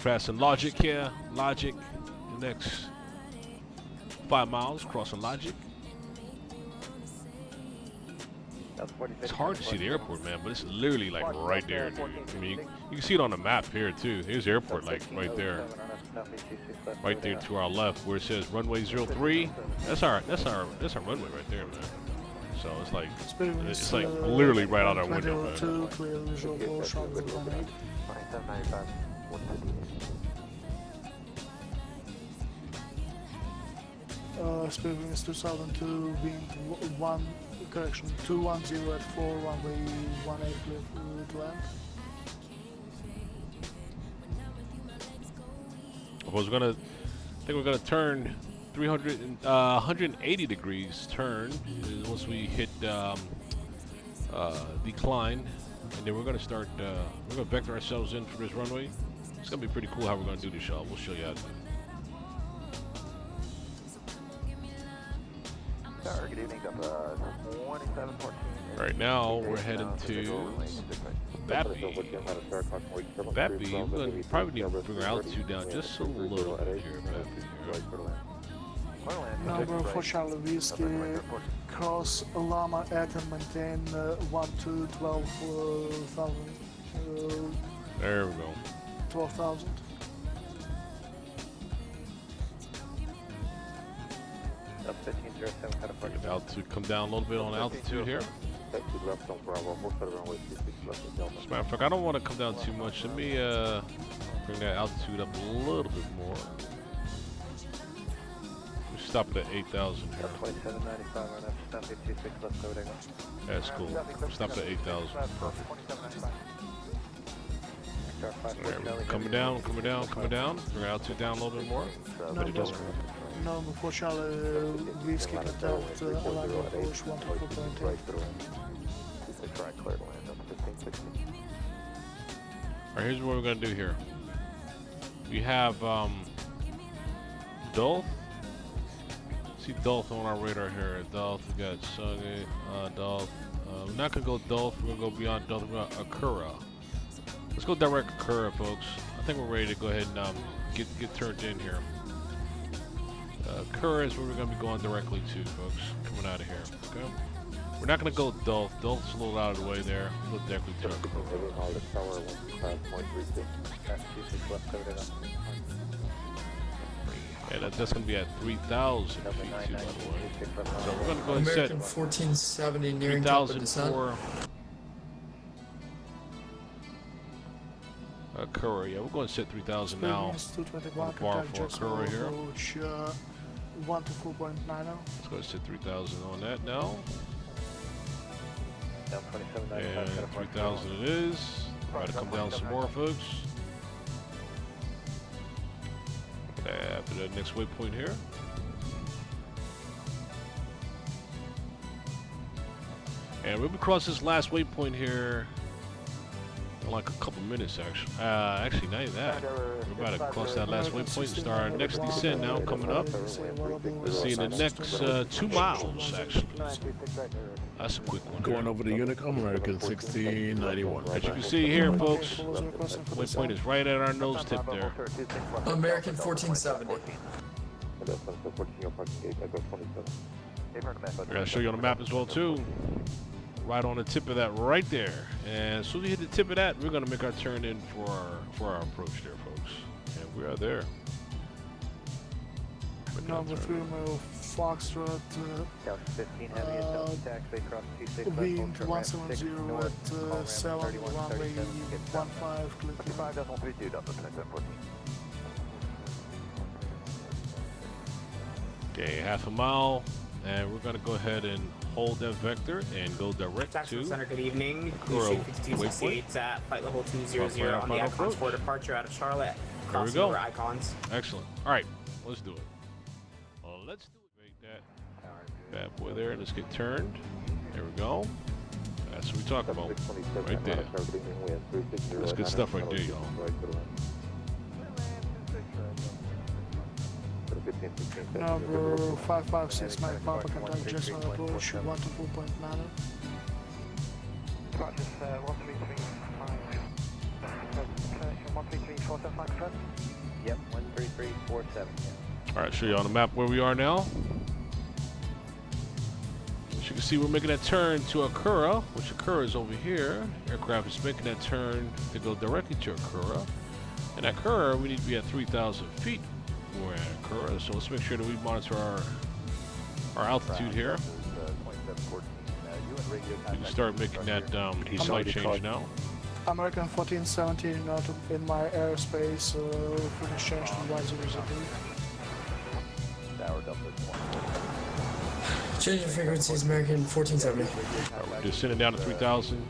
passing Logic here. Logic, the next 5 miles crossing Logic. It's hard to see the airport, man, but it's literally like right there, dude. I mean, you can see it on the map here too. Here's the airport, like right there, right there to our left, where it says runway 03. That's our runway right there, man. So it's like literally right out our window, man. Speed winds 2002, wind 210 at 4, runway 18 clear to land. I think we're gonna turn 180 degrees turn once we hit decline, and then we're gonna start. We're gonna vector ourselves in for this runway. It's gonna be pretty cool how we're gonna do this, y'all. We'll show you how to do it. Right now, we're heading to Bappy. Bappy, we're going to probably need to bring our altitude down just a little bit here. Number 4 Charlie Whiskey, cross Lama at and maintain 12,000. There we go. 12,000. Get altitude, come down a little bit on altitude here. As a matter of fact, I don't want to come down too much. Let me bring that altitude up a little bit more. We stop it at 8,000 here. That's cool. Stop it at 8,000. Perfect. Right, coming down. Bring our altitude down a little bit more. But it doesn't work. Number 4 Charlie Whiskey, contact Atlanta approach 124.8. Alright, here's what we're gonna do here. We have Dolph. See Dolph on our radar here. Dolph, we got Sunny, Dolph. We're not gonna go Dolph, we're gonna go beyond Dolph, we're gonna Akura. Let's go direct Akura, folks. I think we're ready to go ahead and get turned in here. Akura is where we're gonna be going directly to, folks. Coming out of here. Okay. We're not going to go Dolph. Dolph's a little out of the way there. We'll go directly to Akura. Yeah, that's going to be at 3,000 feet, too, by the way. So we're going to go and set American 1470 nearing top of descent. for Akura. Yeah, we're going to set 3,000 now. Bar for Akura here. 1 to 4.90. Let's go and set 3,000 on that now. And 3,000 it is. Try to come down some more, folks. After the next waypoint here. And we'll be crossing this last waypoint here in like a couple minutes, actually. Actually, not even that. We're about to cross that last waypoint and start our next descent now coming up. Let's see in the next 2 miles, actually. That's a quick one. Going over the Unicom, American 1691. As you can see here, folks, the waypoint is right at our nose tip there. American 1470. We're going to show you on the map as well, too. Right on the tip of that right there. And as soon as we hit the tip of that, we're going to make our turn in for our approach there, folks. And we are there. Number 3 Mile Foxtrot, wind 170 at 7, runway 15, clear. Okay, half a mile. And we're going to go ahead and hold that vector and go direct Jacksonville to Center, good evening. Kuro. 5268 at flight level 200 on the Icons for departure out of Charlotte. There we go. Over Icons. Excellent. All right, let's do it. Let's do it. Make that bad boy there. Let's get turned. There we go. That's what we talk about right there. That's good stuff right there, y'all. Number 5569 Papa, contact Jacksonville approach 1 to 4.9. 13347. Yep, 13347. All right, show you on the map where we are now. As you can see, we're making that turn to Akura, which Akura is over here. Aircraft is making that turn to go directly to Akura. And at Akura, we need to be at 3,000 feet. We're at Akura, so let's make sure that we monitor our altitude here. We can start making that flight change now. American 1417 not in my airspace, fully changed to 1002. Changing frequencies, American 1470. Just sending down to 3,000.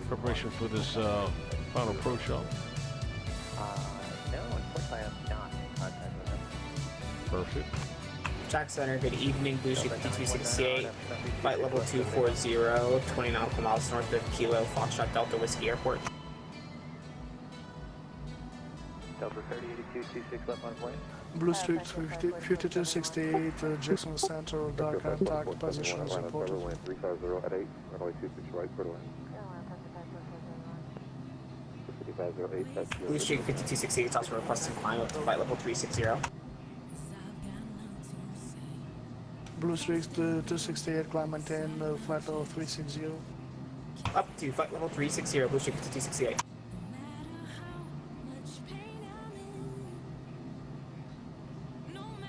Preparation for this final approach, y'all. No, unfortunately I'm not in contact with him. Perfect. Jack Center, good evening. Blue Street 5268, flight level 240, 20 nautical miles north of Kilo, Foxtrot Delta Whiskey Airport. Delta 3082, 26 left on plane. Blue Street 5268, Jacksonville Center, dark contact position is reported. 350 at 8, runway 26 right, clear to land. 5508, that's Blue Street 5268 is also requesting climb up to flight level 360. Blue Street 268, climb maintain, flight level 360. Up to flight level 360, Blue Street 5268.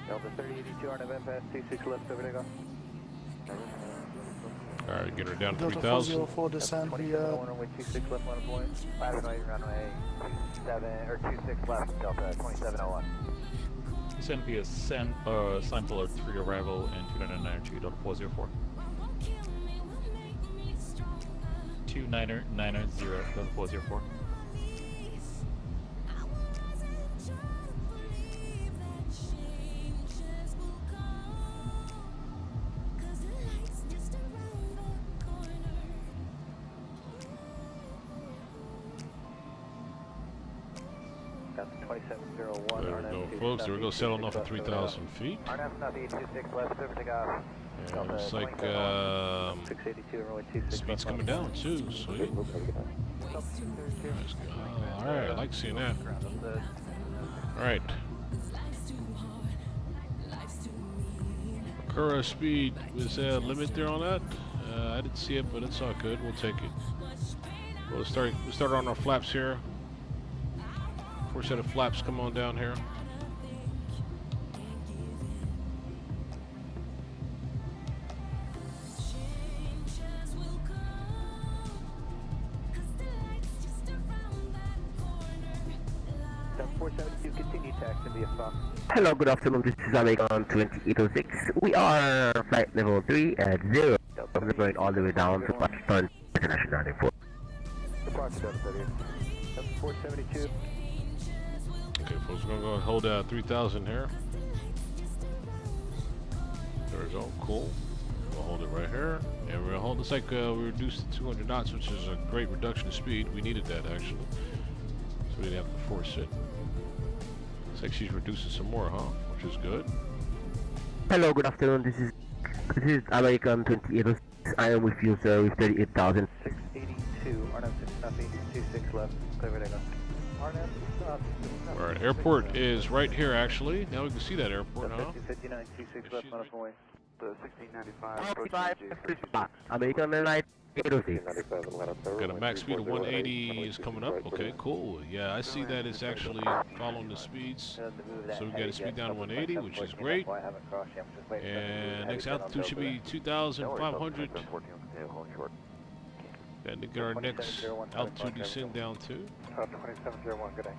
Delta 3082, RNF pass 26 left, over to go. All right, get her down to Delta 3,000. 404 descent via runway 26 left on point. 508, runway 27, or 26 left, Delta 2701. Descend via sample alert 3 arrival and 2990.404. 2990.404. That's 2701. There we go, folks. There we go, settling off at 3,000 feet. RNF Southeast 26 left, over to go. And looks like 682, runway 26 speed's coming down too. Sweet. All right, I like seeing that. All right. Akura speed, was there a limit there on that? I didn't see it, but it's all good. We'll take it. We'll start on our flaps here. First set of flaps, come on down here. Hello, good afternoon. This is American 2806. We are flight level 3 at 0. We're going all the way down to Pakistan International Airport. Departure Delta 472. Okay, folks, we're gonna go and hold 3,000 here. There we go, cool. We'll hold it right here. And we're gonna hold this like we reduced to 200 knots, which is a great reduction of speed. We needed that actually. So we didn't have to force it. Looks like she's reducing some more, huh? Which is good. Hello, good afternoon. This is American 2806. I am with you, sir, with 38,000. 682, RNF 26 left, clear to go. Alright, airport is right here actually. Now we can see that airport, huh? 59, 26 left on the way. The 1695. American Airlines 806. Got a max speed of 180 is coming up. Okay, cool. Yeah, I see that it's actually following the speeds. So we got a speed down to 180, which is great. And next altitude should be 2,500. And to get our next altitude descend down to 2701, good day.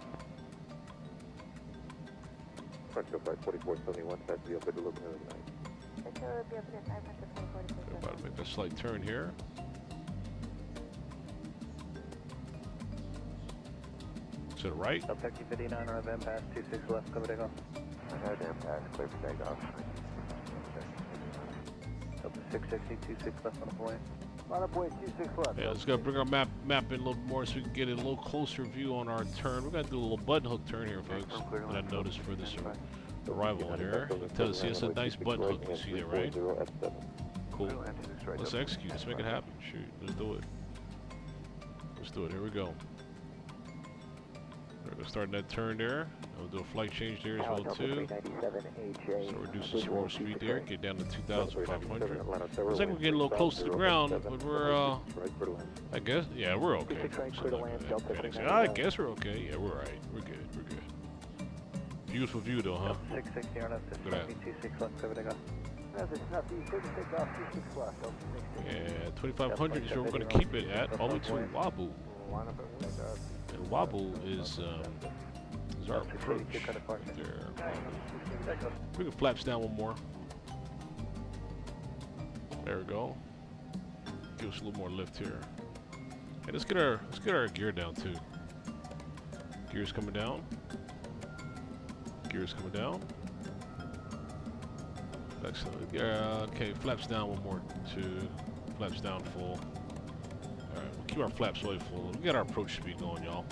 Front flight 4471, that's the open to look another night. we're about to make a slight turn here. To the right. Up 59 on event pass 26 left, cover to go. Ahead air pass, clear for takeoff. Up to 660, 26 left on the point. On the point, 26 left. Yeah, let's go bring our map in a little more so we can get a little closer view on our turn. We're gonna do a little button hook turn here, folks. That I noticed for this arrival here. See, it's a nice button hook. You see that, right? Cool. Let's execute. Let's make it happen. Shoot, let's do it. Let's do it. Here we go. There Alright, we're starting that turn there. We'll do a flight change there as well too. So reduce the slow speed there, get down to 2,500. Looks like we're getting a little close to the ground, but we're I guess, yeah, we're okay. I guess we're okay. Yeah, we're alright. We're good. We're good. Beautiful view though, huh? 660 on us. Look at that. 26 left, over to go. Yeah, 2,500 is where we're going to keep it at, all the way to Wabu. And Wabu is our approach right there. Bring the flaps down one more. There we go. Give us a little more lift here. Hey, let's get our gear down too. Gear's coming down. Gear's coming down. Excellent. Okay, flaps down one more. 2. Flaps down full. Alright, we'll keep our flaps way full. We got our approach speed going, y'all.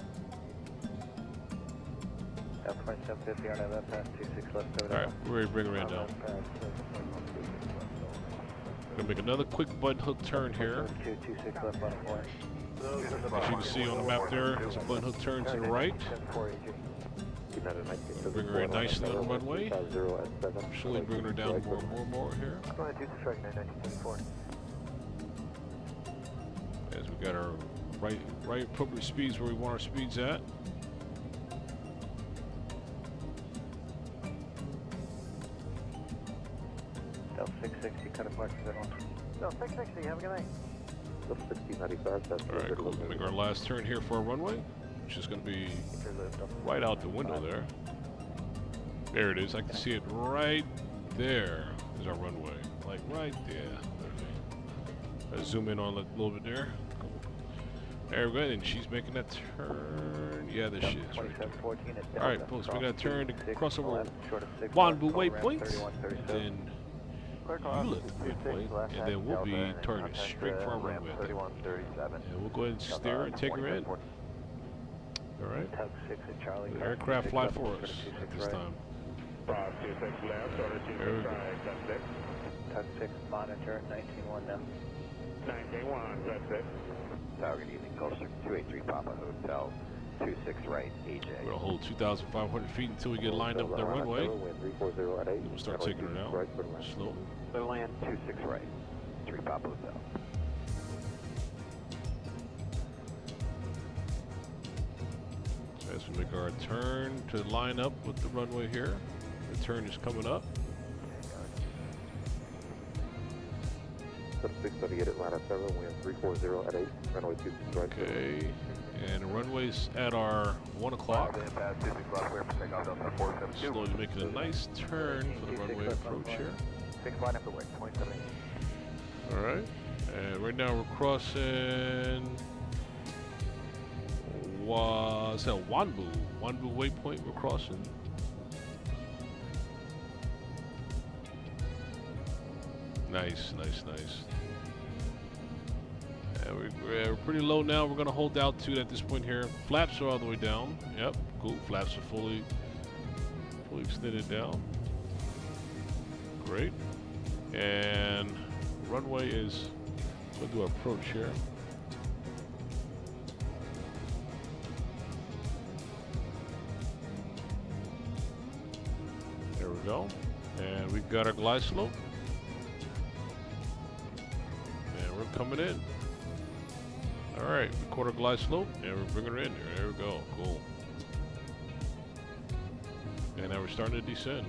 Alright, we're ready to bring her in down. Gonna make another quick button hook turn here. As you can see on the map there, there's a button hook turn to the right. Bring her in nicely on the runway. Slowly bring her down more here. As we got our right appropriate speeds where we want our speeds at. Del 660, cut apart for that one. Del 660, have a good night. Del 1695, that's Alright, cool. Make our last turn here for our runway, which is going to be right out the window there. There it is. I can see it right there is our runway. Like right there. Let's zoom in on it a little bit there. Cool. There we go. And she's making that turn. Yeah, there she is right there. Alright, folks, we got to turn to cross over Wanbu waypoint. Then Hewlett waypoint. And then we'll be targeting straight for our runway. And we'll go ahead and steer and take her in. Alright. The aircraft fly for us at this time. There we go. Tug 6 monitor, 19-1 now. 9K1, that's it. Tower, good evening, Coaster 283 Papa Hotel, 26 right, AJ. We're going to hold 2,500 feet until we get lined up with the runway. Then we'll start taking her down. Slow. Clear land, 26 right, 3 Papa Hotel. As we make our turn to line up with the runway here. The turn is coming up. 678 Atlanta Tower, wind 340 at 8, runway 26 right. Okay, and the runway's at our 1 o'clock. Slowly making a nice turn for the runway approach here. 6 line up the way, 27. Alright, and right now we're crossing Wanbu waypoint we're crossing. Nice. We're pretty low now. We're going to hold altitude at this point here. Flaps are all the way down. Yep, cool. Flaps are fully extended down. Great. And runway is, we'll do our approach here. There we go. And we've got our glide slope. And we're coming in. Alright, record our glide slope, and we're bringing her in there. There we go. Cool. And now we're starting to descend.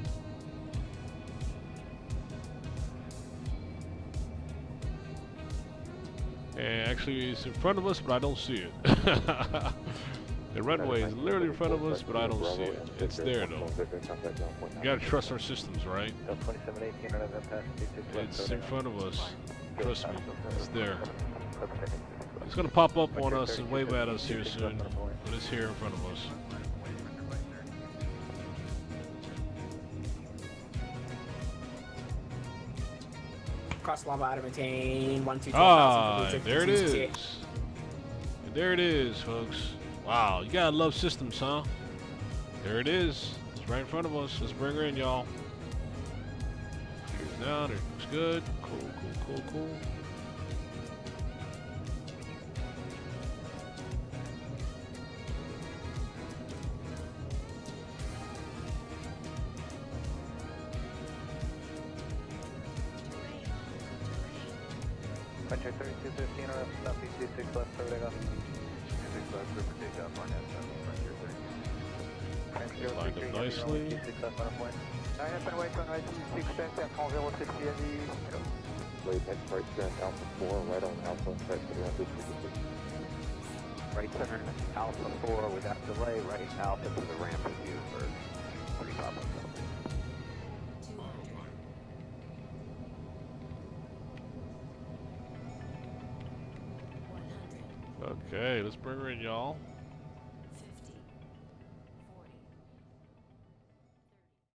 And actually, it's in front of us, but I don't see it. The runway is literally in front of us, but I don't see it. It's there, though. You gotta trust our systems, right? It's in front of us. Trust me, it's there. It's gonna pop up on us and wave at us here soon, but it's here in front of us. Cross Lava out of maintain 122. There it is. And there it is, folks. Wow, you gotta love systems, huh? There it is. It's right in front of us. Let's bring her in, y'all. Here's down. It looks good. Cool. Contact 3215 on southeast 26 left, over takeoff. 26 left, over takeoff on S7, Lined up nicely. 26 left on a point. 9 wait on right 26, and 060 heavy. Wait, next right turn Alpha 4, right on Alpha, right to the ramp, Right turn Alpha 4 without delay, right Alpha to the ramp with you for 3 Papa. Okay, let's bring her in, y'all.